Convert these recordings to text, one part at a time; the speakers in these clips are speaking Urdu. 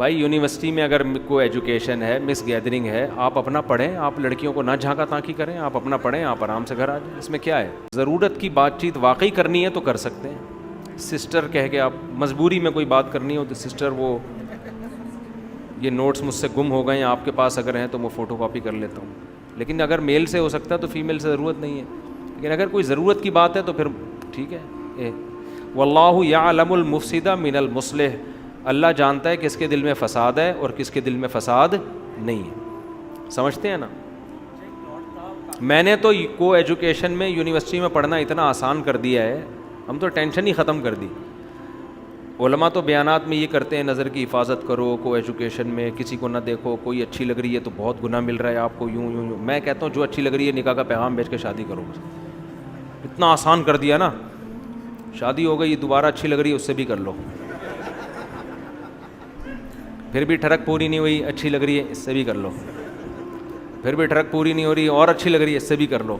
بھائی یونیورسٹی میں اگر کوئی ایجوکیشن ہے، مس گیدرنگ ہے، آپ اپنا پڑھیں، آپ لڑکیوں کو نہ جھانکا تانکی کریں، آپ اپنا پڑھیں، آپ آرام سے گھر آ جائیں، اس میں کیا ہے؟ ضرورت کی بات چیت واقعی کرنی ہے تو کر سکتے ہیں. سسٹر کہہ کے آپ مجبوری میں کوئی بات کرنی ہو تو سسٹر وہ یہ نوٹس مجھ سے گم ہو گئے ہیں، آپ کے پاس اگر ہیں تو میں فوٹو کاپی کر لیتا ہوں. لیکن اگر میل سے ہو سکتا ہے تو فیمیل سے ضرورت نہیں ہے. لیکن اگر کوئی ضرورت کی بات ہے تو پھر ٹھیک ہے. واللہ یعلم المفسد من المصلح، اللہ جانتا ہے کس کے دل میں فساد ہے اور کس کے دل میں فساد نہیں ہے. سمجھتے ہیں نا؟ میں نے تو کو ایجوکیشن میں یونیورسٹی میں پڑھنا اتنا آسان کر دیا ہے، ہم تو ٹینشن ہی ختم کر دی. علماء تو بیانات میں یہ کرتے ہیں نظر کی حفاظت کرو، کو ایجوکیشن میں کسی کو نہ دیکھو، کوئی اچھی لگ رہی ہے تو بہت گناہ مل رہا ہے آپ کو، یوں یوں یوں. میں کہتا ہوں جو اچھی لگ رہی ہے نکاح کا پیغام بھیج کے شادی کرو. اتنا آسان کر دیا نا. شادی ہو گئی، دوبارہ اچھی لگ رہی ہے اس سے بھی کر لو، پھر بھی ٹھڑک پوری نہیں ہوئی، اچھی لگ رہی ہے اس سے بھی کر لو، پھر بھی ٹھڑک پوری نہیں ہو رہی اور اچھی لگ رہی ہے اس سے بھی کر لو،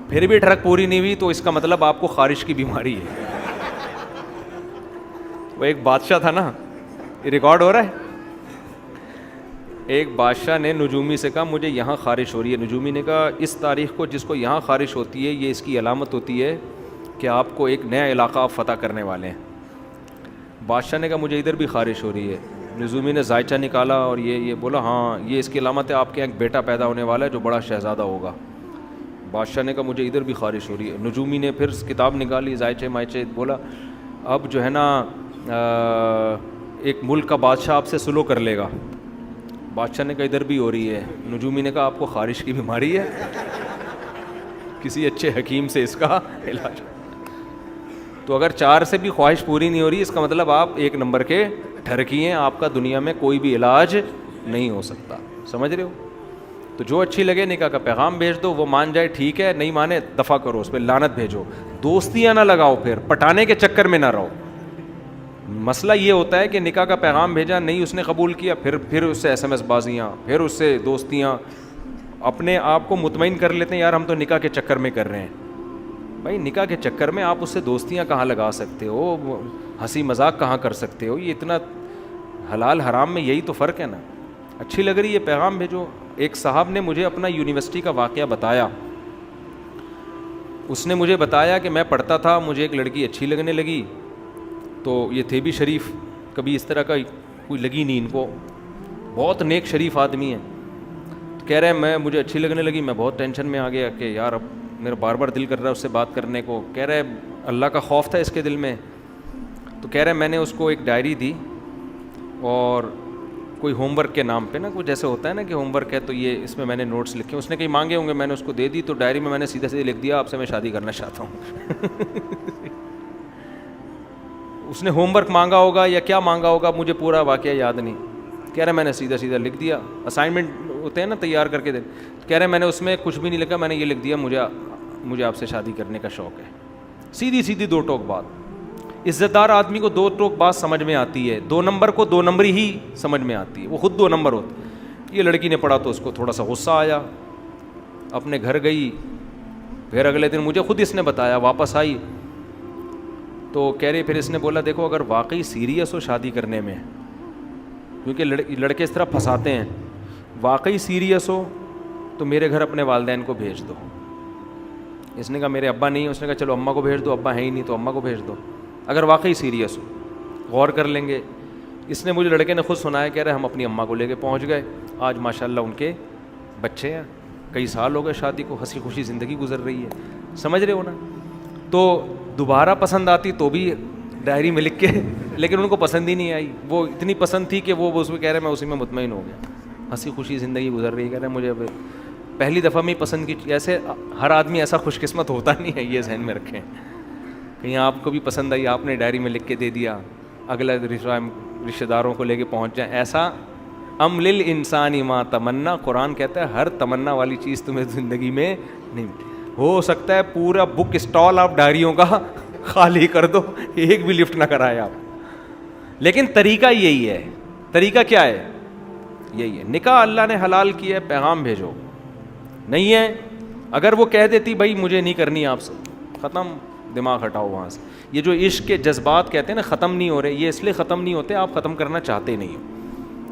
پھر بھی ٹھڑک پوری نہیں ہوئی تو اس کا مطلب آپ کو خارش کی بیماری ہے. وہ ایک بادشاہ تھا نا، یہ ریکارڈ ہو رہا ہے. ایک بادشاہ نے نجومی سے کہا مجھے یہاں خارش ہو رہی ہے. نجومی نے کہا اس تاریخ کو جس کو یہاں خارش ہوتی ہے یہ اس کی علامت ہوتی ہے کہ آپ کو ایک نیا علاقہ آپ فتح کرنے والے ہیں. بادشاہ نے کہا مجھے ادھر بھی خارش ہو رہی ہے. نجومی نے ذائچہ نکالا اور یہ بولا ہاں یہ اس کی علامت ہے، آپ کے یہاں ایک بیٹا پیدا ہونے والا ہے جو بڑا شہزادہ ہوگا. بادشاہ نے کہا مجھے ادھر بھی خارش ہو رہی ہے. نجومی نے پھر کتاب نکالی، ذائچے مائچے، بولا اب جو ہے نا ایک ملک کا بادشاہ آپ سے سلو کر لے گا. بادشاہ نے کہا ادھر بھی ہو رہی ہے. نجومی نے کہا آپ کو خارش کی بیماری ہے، کسی اچھے حکیم سے اس کا علاج. تو اگر 4 سے بھی خواہش پوری نہیں ہو رہی اس کا مطلب آپ ایک نمبر کے ٹھرکی ہیں، آپ کا دنیا میں کوئی بھی علاج نہیں ہو سکتا. سمجھ رہے ہو؟ تو جو اچھی لگے نکاح کا پیغام بھیج دو، وہ مان جائے ٹھیک ہے، نہیں مانے دفع کرو، اس پہ لعنت بھیجو. دوستیاں نہ لگاؤ، پھر پٹانے کے چکر میں نہ رہو. مسئلہ یہ ہوتا ہے کہ نکاح کا پیغام بھیجا نہیں اس نے قبول کیا، پھر اس سے SMS بازیاں، پھر اس سے دوستیاں. اپنے آپ کو مطمئن کر لیتے ہیں یار ہم تو نکاح کے چکر میں کر رہے ہیں. بھائی نکاح کے چکر میں آپ اس سے دوستیاں کہاں لگا سکتے ہو، ہنسی مذاق کہاں کر سکتے ہو؟ یہ اتنا حلال حرام میں یہی تو فرق ہے نا. اچھی لگ رہی ہے پیغام بھیجو. ایک صاحب نے مجھے اپنا یونیورسٹی کا واقعہ بتایا. اس نے مجھے بتایا کہ میں پڑھتا تھا، مجھے ایک لڑکی اچھی لگنے لگی، تو یہ تھے بھی شریف، کبھی اس طرح کا کوئی لگی نہیں ان کو، بہت نیک شریف آدمی ہیں. کہہ رہے ہیں مجھے اچھی لگنے لگی، میں بہت ٹینشن میں آ گیا کہ یار اب میرا بار بار دل کر رہا ہے اس سے بات کرنے کو. کہہ رہے اللہ کا خوف تھا اس کے دل میں. تو کہہ رہے میں نے اس کو ایک ڈائری دی اور کوئی ہوم ورک کے نام پہ نا، کچھ جیسے ہوتا ہے نا کہ ہوم ورک ہے تو یہ اس میں میں نے نوٹس لکھے. اس نے کہیں مانگے ہوں گے، میں نے اس کو دے دی. تو ڈائری میں نے سیدھا سیدھا لکھ دیا آپ سے میں شادی کرنا چاہتا ہوں. اس نے ہوم ورک مانگا ہوگا یا کیا مانگا ہوگا، مجھے پورا واقعہ یاد نہیں. کہہ رہے میں نے سیدھا سیدھا لکھ دیا، اسائنمنٹ ہوتے ہیں نا تیار کر کے دے. کہہ رہے میں نے اس میں کچھ بھی نہیں لکھا، میں نے یہ لکھ دیا مجھے آپ سے شادی کرنے کا شوق ہے. سیدھی سیدھی 2 ٹوک بات. عزت دار آدمی کو 2 ٹوک بات سمجھ میں آتی ہے، 2 نمبر کو 2 نمبر ہی سمجھ میں آتی ہے، وہ خود 2 نمبر ہوتا. یہ لڑکی نے پڑھا تو اس کو تھوڑا سا غصہ آیا، اپنے گھر گئی. پھر اگلے دن مجھے خود اس نے بتایا، واپس آئی تو کہہ رہی، پھر اس نے بولا دیکھو اگر واقعی سیریس ہو شادی کرنے میں، کیونکہ لڑکے اس طرح پھنساتے ہیں، واقعی سیریس ہو تو میرے گھر اپنے والدین کو بھیج دو. اس نے کہا میرے ابا نہیں ہے. اس نے کہا چلو اماں کو بھیج دو، ابا ہے ہی نہیں تو اماں کو بھیج دو. اگر واقعی سیریس ہو غور کر لیں گے. اس نے مجھے لڑکے نے خود سنایا، کہہ رہے ہم اپنی اماں کو لے کے پہنچ گئے. آج ماشاءاللہ ان کے بچے ہیں، کئی سال ہو گئے شادی کو، ہنسی خوشی زندگی گزر رہی ہے. سمجھ رہے ہو نا؟ تو دوبارہ پسند آتی تو بھی ڈائری میں لکھ کے، لیکن ان کو پسند ہی نہیں آئی. وہ اتنی پسند تھی کہ وہ اس میں کہہ رہے میں اسی میں مطمئن ہو گیا، ہنسی خوشی زندگی گزر رہی ہے. کہہ رہے مجھے پہلی دفعہ میں پسند کی. ایسے ہر آدمی ایسا خوش قسمت ہوتا نہیں ہے، یہ ذہن میں رکھیں. کہیں آپ کو بھی پسند آئی، آپ نے ڈائری میں لکھ کے دے دیا، اگلا رشتہ داروں کو لے کے پہنچ جائیں. ایسا ام للانسان ما تمنا، قرآن کہتا ہے ہر تمنا والی چیز تمہیں زندگی میں نہیں. ہو سکتا ہے پورا بک اسٹال آپ ڈائریوں کا خالی کر دو، ایک بھی لفٹ نہ کرائے آپ. لیکن طریقہ یہی ہے. طریقہ کیا ہے؟ یہی ہے. نکاح اللہ نے حلال کیا ہے، پیغام بھیجو. نہیں ہے اگر وہ کہہ دیتی بھائی مجھے نہیں کرنی آپ سے، ختم، دماغ ہٹاؤ وہاں سے. یہ جو عشق کے جذبات کہتے ہیں نا ختم نہیں ہو رہے، یہ اس لیے ختم نہیں ہوتے آپ ختم کرنا چاہتے نہیں ہو.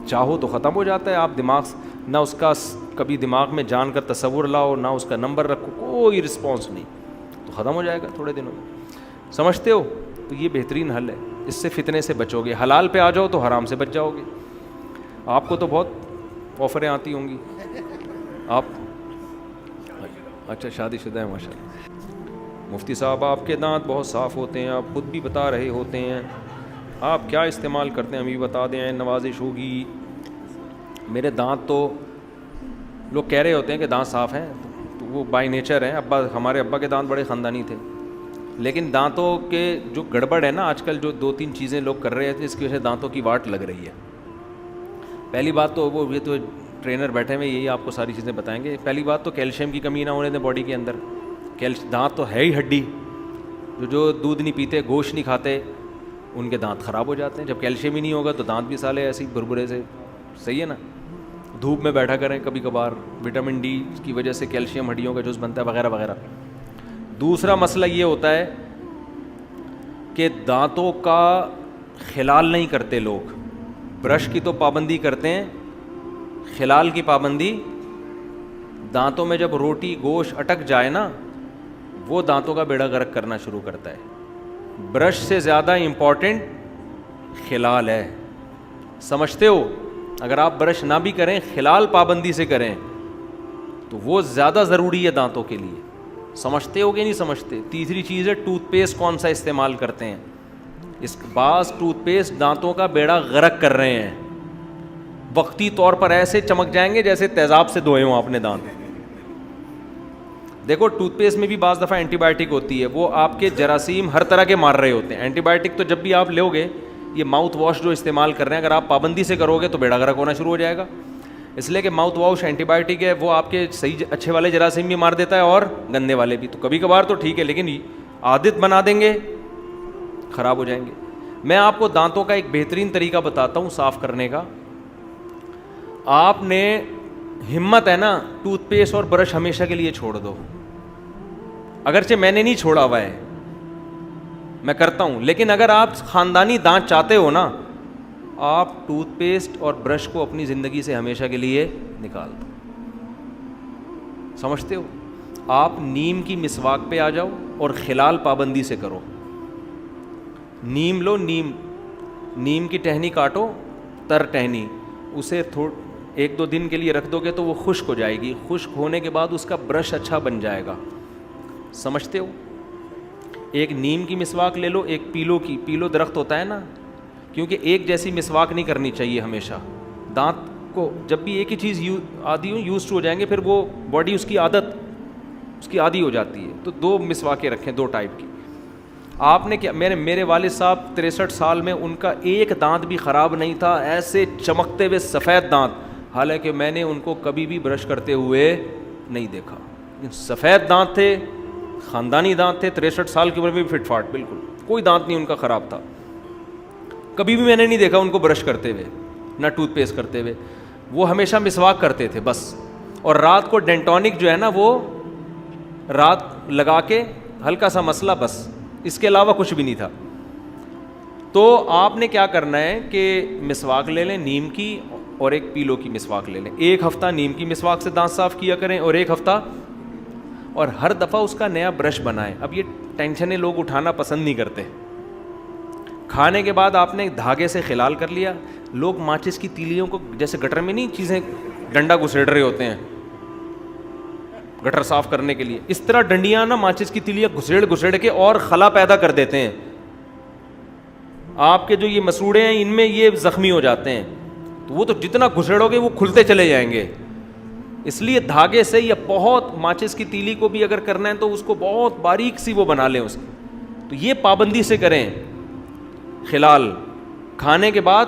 چاہو تو ختم ہو جاتا ہے. آپ دماغ نہ اس کا کبھی دماغ میں جان کر تصور لاؤ, نہ اس کا نمبر رکھو, کوئی رسپانس نہیں, تو ختم ہو جائے گا تھوڑے دنوں میں. سمجھتے ہو؟ تو یہ بہترین حل ہے, اس سے فتنے سے بچو گے. حلال پہ آ جاؤ تو حرام سے بچ جاؤ گے. آپ کو تو بہت آفریں آتی ہوں گی. آپ اچھا شادی شدہ ہیں ماشاء اللہ. مفتی صاحب آپ کے دانت بہت صاف ہوتے ہیں, آپ خود بھی بتا رہے ہوتے ہیں, آپ کیا استعمال کرتے ہیں ہمیں بھی بتا دیں, نوازش ہوگی. میرے دانت تو لوگ کہہ رہے ہوتے ہیں کہ دانت صاف ہیں, تو وہ بائی نیچر ہیں. ہمارے ابا کے دانت بڑے خاندانی تھے, لیکن دانتوں کے جو گڑبڑ ہے نا آج کل, جو 2-3 چیزیں لوگ کر رہے تھے, اس کی وجہ سے دانتوں کی واٹ لگ رہی ہے. پہلی بات تو وہ یہ تو ٹرینر بیٹھے ہوئے یہی آپ کو ساری چیزیں بتائیں گے. پہلی بات تو کیلشیم کی کمی نہ ہونے دیں باڈی کے اندر. دانت تو ہے ہی ہڈی. جو دودھ نہیں پیتے, گوشت نہیں کھاتے, ان کے دانت خراب ہو جاتے ہیں. جب کیلشیم ہی نہیں ہوگا تو دانت بھی سالے ایسے ہی بربرے سے. صحیح ہے نا. دھوپ میں بیٹھا کریں کبھی کبھار, وٹامن ڈی کی وجہ سے کیلشیم ہڈیوں کا جوس بنتا ہے وغیرہ وغیرہ. دوسرا مسئلہ یہ ہوتا ہے کہ دانتوں کا خلال نہیں کرتے لوگ. برش کی تو پابندی کرتے ہیں, خلال کی پابندی. دانتوں میں جب روٹی گوشت اٹک جائے نا, وہ دانتوں کا بیڑا غرق کرنا شروع کرتا ہے. برش سے زیادہ امپورٹنٹ خلال ہے. سمجھتے ہو؟ اگر آپ برش نہ بھی کریں, خلال پابندی سے کریں, تو وہ زیادہ ضروری ہے دانتوں کے لیے. سمجھتے ہو کہ نہیں سمجھتے؟ تیسری چیز ہے ٹوتھ پیسٹ کون سا استعمال کرتے ہیں. اس بعض ٹوتھ پیسٹ دانتوں کا بیڑا غرق کر رہے ہیں. وقتی طور پر ایسے چمک جائیں گے جیسے تیزاب سے دھوئے ہوں آپ نے دانت. دیکھو ٹوتھ پیسٹ میں بھی بعض دفعہ اینٹی بایوٹک ہوتی ہے, وہ آپ کے جراثیم ہر طرح کے مار رہے ہوتے ہیں. اینٹی بایوٹک تو جب بھی آپ لو گے, یہ ماؤتھ واش جو استعمال کر رہے ہیں, اگر آپ پابندی سے کرو گے تو بیڑا غرق ہونا شروع ہو جائے گا. اس لیے کہ ماؤتھ واش اینٹی بایوٹک ہے, وہ آپ کے صحیح اچھے والے جراثیم بھی مار دیتا ہے اور گندے والے بھی. تو کبھی کبھار تو ٹھیک ہے, لیکن عادت بنا دیں گے خراب ہو جائیں گے. میں آپ کو دانتوں کا ایک بہترین طریقہ بتاتا ہوں صاف کرنے کا. آپ نے ہمت ہے نا, ٹوتھ پیسٹ اور برش ہمیشہ کے لیے چھوڑ دو. اگرچہ میں نے نہیں چھوڑا ہوا ہے, میں کرتا ہوں, لیکن اگر آپ خاندانی دانت چاہتے ہو نا, آپ ٹوتھ پیسٹ اور برش کو اپنی زندگی سے ہمیشہ کے لیے نکال دو. سمجھتے ہو؟ آپ نیم کی مسواک پہ آ جاؤ اور خلال پابندی سے کرو. نیم لو, نیم کی ٹہنی کاٹو, تر ٹہنی, اسے 1-2 دن کے لیے رکھ دو گے تو وہ خشک ہو جائے گی. خشک ہونے کے بعد اس کا برش اچھا بن جائے گا. سمجھتے ہو؟ ایک نیم کی مسواک لے لو, ایک پیلو درخت ہوتا ہے نا, کیونکہ ایک جیسی مسواک نہیں کرنی چاہیے ہمیشہ. دانت کو جب بھی ایک ہی چیز یوز ہو جائیں گے, پھر وہ باڈی اس کی عادی ہو جاتی ہے. تو 2 مسواکیں رکھیں, 2 ٹائپ کی. آپ نے کیا, میرے والد صاحب 63 سال میں ان کا ایک دانت بھی خراب نہیں تھا, ایسے چمکتے ہوئے سفید دانت. حالانکہ میں نے ان کو کبھی بھی برش کرتے ہوئے نہیں دیکھا. سفید دانت تھے, خاندانی دانت تھے, 63 سال کی عمر میں بھی فٹ فاٹ, بالکل کوئی دانت نہیں ان کا خراب تھا. کبھی بھی میں نے نہیں دیکھا ان کو برش کرتے ہوئے, نہ ٹوتھ پیسٹ کرتے ہوئے. وہ ہمیشہ مسواک کرتے تھے بس, اور رات کو ڈینٹونک جو ہے نا وہ رات لگا کے ہلکا سا مسئلہ, بس اس کے علاوہ کچھ بھی نہیں تھا. تو آپ نے کیا کرنا ہے کہ مسواک لے لیں نیم کی, اور ایک پیلو کی مسواک لے لیں. 1 ہفتہ نیم کی مسواک سے دانت صاف کیا کریں, اور 1 ہفتہ, اور ہر دفعہ اس کا نیا برش بنائیں. اب یہ ٹینشنیں لوگ اٹھانا پسند نہیں کرتے. کھانے کے بعد آپ نے دھاگے سے خلال کر لیا. لوگ ماچس کی تیلیوں کو جیسے گٹر میں نہیں چیزیں ڈنڈا گھسیڑ رہے ہوتے ہیں گٹر صاف کرنے کے لیے, اس طرح ڈنڈیاں نا ماچس کی تیلیاں گھسیڑ کے اور خلا پیدا کر دیتے ہیں. آپ کے جو یہ مسوڑے ہیں ان میں یہ زخمی ہو جاتے ہیں, تو وہ تو جتنا گھسیڑو گے وہ کھلتے چلے جائیں گے. اس لیے دھاگے سے یا بہت ماچس کی تیلی کو بھی اگر کرنا ہے تو اس کو بہت باریک سی وہ بنا لیں اس کی. تو یہ پابندی سے کریں. خلال کھانے کے بعد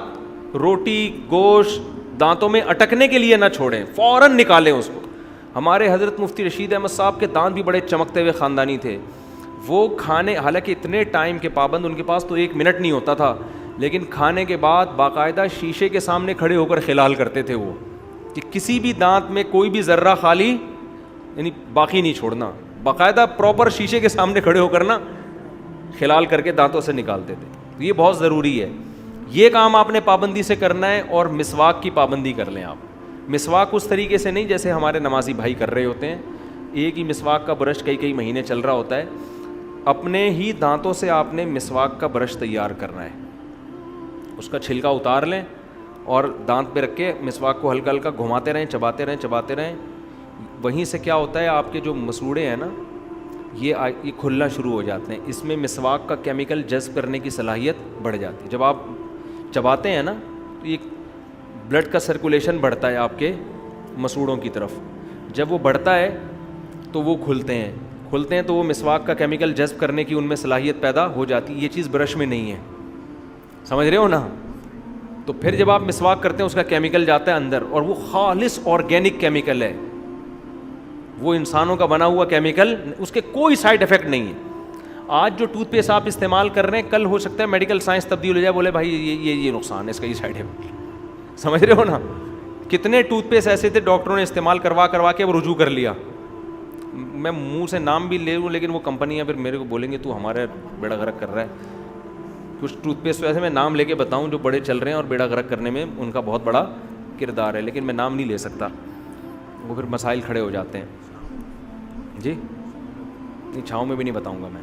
روٹی گوشت دانتوں میں اٹکنے کے لیے نہ چھوڑیں, فوراً نکالیں اس کو. ہمارے حضرت مفتی رشید احمد صاحب کے دانت بھی بڑے چمکتے ہوئے خاندانی تھے. وہ کھانے, حالانکہ اتنے ٹائم کے پابند, ان کے پاس تو 1 منٹ نہیں ہوتا تھا, لیکن کھانے کے بعد باقاعدہ شیشے کے سامنے کھڑے ہو کر خلال کرتے تھے وہ, کہ کسی بھی دانت میں کوئی بھی ذرہ خالی یعنی باقی نہیں چھوڑنا. باقاعدہ پراپر شیشے کے سامنے کھڑے ہو کر نا خلال کر کے دانتوں سے نکالتے تھے. تو یہ بہت ضروری ہے. یہ کام آپ نے پابندی سے کرنا ہے. اور مسواک کی پابندی کر لیں آپ. مسواک اس طریقے سے نہیں جیسے ہمارے نمازی بھائی کر رہے ہوتے ہیں, ایک ہی مسواک کا برش کئی مہینے چل رہا ہوتا ہے. اپنے ہی دانتوں سے آپ نے مسواک کا برش تیار کرنا ہے. اس کا چھلکا اتار لیں اور دانت پہ رکھ کے مسواک کو ہلکا ہلکا گھماتے رہیں, چباتے رہیں. وہیں سے کیا ہوتا ہے, آپ کے جو مسوڑے ہیں نا یہ کھلنا شروع ہو جاتے ہیں. اس میں مسواک کا کیمیکل جذب کرنے کی صلاحیت بڑھ جاتی ہے. جب آپ چباتے ہیں نا تو یہ بلڈ کا سرکولیشن بڑھتا ہے آپ کے مسوڑوں کی طرف. جب وہ بڑھتا ہے تو وہ کھلتے ہیں تو وہ مسواک کا کیمیکل جذب کرنے کی ان میں صلاحیت پیدا ہو جاتی ہے. یہ چیز برش میں نہیں ہے, سمجھ رہے ہو نا. تو پھر جب آپ مسواک کرتے ہیں اس کا کیمیکل جاتا ہے اندر, اور وہ خالص آرگینک کیمیکل ہے, وہ انسانوں کا بنا ہوا کیمیکل, اس کے کوئی سائڈ افیکٹ نہیں ہے. آج جو ٹوتھ پیسٹ آپ استعمال کر رہے ہیں, کل ہو سکتا ہے میڈیکل سائنس تبدیل ہو جائے, بولے بھائی یہ نقصان ہے اس کا, یہ سائڈ افیکٹ. سمجھ رہے ہو نا. کتنے ٹوتھ پیسٹ ایسے تھے ڈاکٹروں نے استعمال کروا کے وہ رجوع کر لیا. میں منہ سے نام بھی لے لوں لیکن وہ کمپنیاں پھر میرے کو بولیں گے تو ہمارے بیڑا غرق کر رہا ہے. کچھ ٹوتھ پیسٹ ایسے میں نام لے کے بتاؤں جو بڑے چل رہے ہیں اور بیڑا غرق کرنے میں ان کا بہت بڑا کردار ہے, لیکن میں نام نہیں لے سکتا, وہ پھر مسائل کھڑے ہو جاتے ہیں. جی نہیں, چھاؤں میں بھی نہیں بتاؤں گا میں,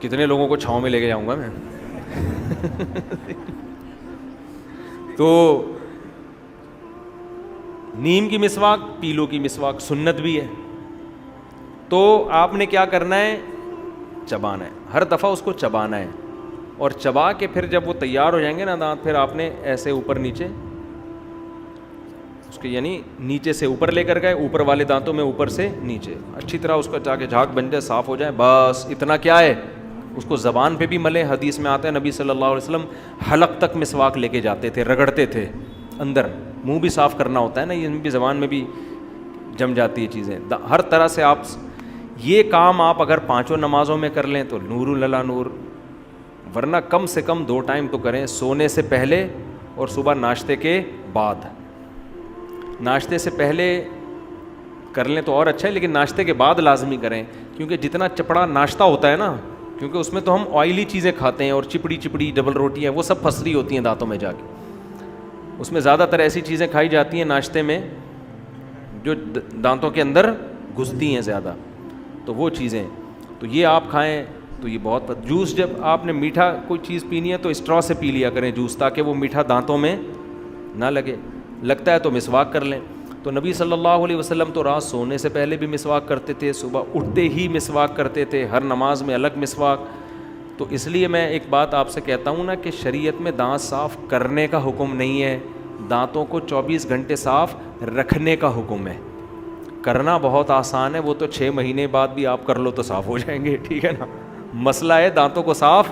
کتنے لوگوں کو چھاؤں میں لے کے جاؤں گا میں. تو نیم کی مسواک, پیلو کی مسواک سنت بھی ہے. تو آپ نے کیا کرنا ہے, چبانا ہے, ہر دفعہ اس کو چبانا ہے, اور چبا کے پھر جب وہ تیار ہو جائیں گے نا دانت, پھر آپ نے ایسے اوپر نیچے اس کے یعنی نیچے سے اوپر لے کر گئے, اوپر والے دانتوں میں اوپر سے نیچے اچھی طرح اس کا جا کے جھاگ بن جائے, صاف ہو جائے, بس اتنا کیا ہے. اس کو زبان پہ بھی ملے, حدیث میں آتا ہے نبی صلی اللہ علیہ وسلم حلق تک مسواک لے کے جاتے تھے, رگڑتے تھے اندر. منہ بھی صاف کرنا ہوتا ہے نا, یہ بھی زبان میں بھی جم جاتی ہے چیزیں. ہر طرح سے آپ یہ کام آپ اگر 5 نمازوں میں کر لیں تو نور للہ نور, ورنہ کم سے کم 2 ٹائم تو کریں, سونے سے پہلے اور صبح ناشتے کے بعد. ناشتے سے پہلے کر لیں تو اور اچھا ہے, لیکن ناشتے کے بعد لازمی کریں, کیونکہ جتنا چپڑا ناشتہ ہوتا ہے نا, کیونکہ اس میں تو ہم آئلی چیزیں کھاتے ہیں, اور چپڑی ڈبل روٹیاں وہ سب پھنس رہی ہوتی ہیں دانتوں میں جا کے. اس میں زیادہ تر ایسی چیزیں کھائی جاتی ہیں ناشتے میں جو دانتوں کے اندر گھستی ہیں زیادہ, تو وہ چیزیں تو یہ آپ کھائیں تو یہ بہت. جوس جب آپ نے میٹھا کوئی چیز پینی ہے تو اسٹرا سے پی لیا کریں جوس, تاکہ وہ میٹھا دانتوں میں نہ لگے. لگتا ہے تو مسواک کر لیں. تو نبی صلی اللہ علیہ وسلم تو رات سونے سے پہلے بھی مسواک کرتے تھے, صبح اٹھتے ہی مسواک کرتے تھے, ہر نماز میں الگ مسواک. تو اس لیے میں ایک بات آپ سے کہتا ہوں نا کہ شریعت میں دانت صاف کرنے کا حکم نہیں ہے, دانتوں کو 24 گھنٹے صاف رکھنے کا حکم ہے. کرنا بہت آسان ہے, وہ تو 6 مہینے بعد بھی آپ کر لو تو صاف ہو جائیں گے, ٹھیک ہے نا. مسئلہ ہے دانتوں کو صاف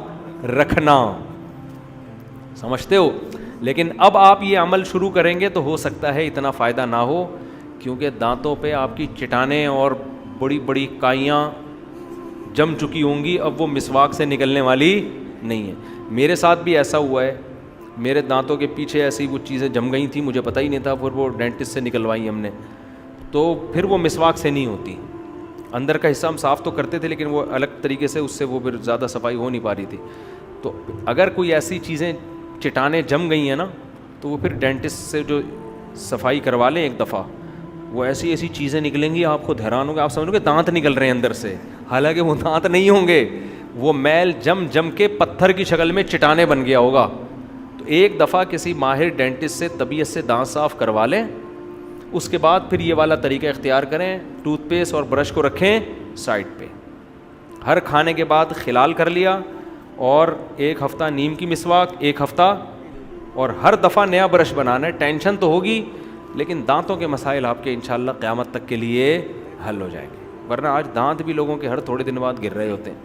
رکھنا, سمجھتے ہو. لیکن اب آپ یہ عمل شروع کریں گے تو ہو سکتا ہے اتنا فائدہ نہ ہو, کیونکہ دانتوں پہ آپ کی چٹانیں اور بڑی بڑی کائیاں جم چکی ہوں گی, اب وہ مسواک سے نکلنے والی نہیں ہے. میرے ساتھ بھی ایسا ہوا ہے, میرے دانتوں کے پیچھے ایسی وہ چیزیں جم گئی تھیں, مجھے پتہ ہی نہیں تھا, پھر وہ ڈینٹسٹ سے نکلوائی ہم نے, تو پھر وہ مسواک سے نہیں ہوتی. اندر کا حصہ ہم صاف تو کرتے تھے لیکن وہ الگ طریقے سے, اس سے وہ پھر زیادہ صفائی ہو نہیں پا رہی تھی. تو اگر کوئی ایسی چیزیں چٹانیں جم گئی ہیں نا, تو وہ پھر ڈینٹسٹ سے جو صفائی کروا لیں ایک دفعہ, وہ ایسی چیزیں نکلیں گی آپ خود حیران ہوں گے, آپ سمجھو کہ دانت نکل رہے ہیں اندر سے, حالانکہ وہ دانت نہیں ہوں گے, وہ میل جم کے پتھر کی شکل میں چٹانیں بن گیا ہوگا. تو ایک دفعہ کسی ماہر ڈینٹسٹ سے طبیعت سے دانت صاف کروا لیں, اس کے بعد پھر یہ والا طریقہ اختیار کریں, ٹوتھ پیسٹ اور برش کو رکھیں سائڈ پہ, ہر کھانے کے بعد خلال کر لیا, اور 1 ہفتہ نیم کی مسواک, 1 ہفتہ, اور ہر دفعہ نیا برش بنانا ہے. ٹینشن تو ہوگی لیکن دانتوں کے مسائل آپ کے انشاءاللہ قیامت تک کے لیے حل ہو جائیں گے, ورنہ آج دانت بھی لوگوں کے ہر تھوڑے دن بعد گر رہے ہوتے ہیں.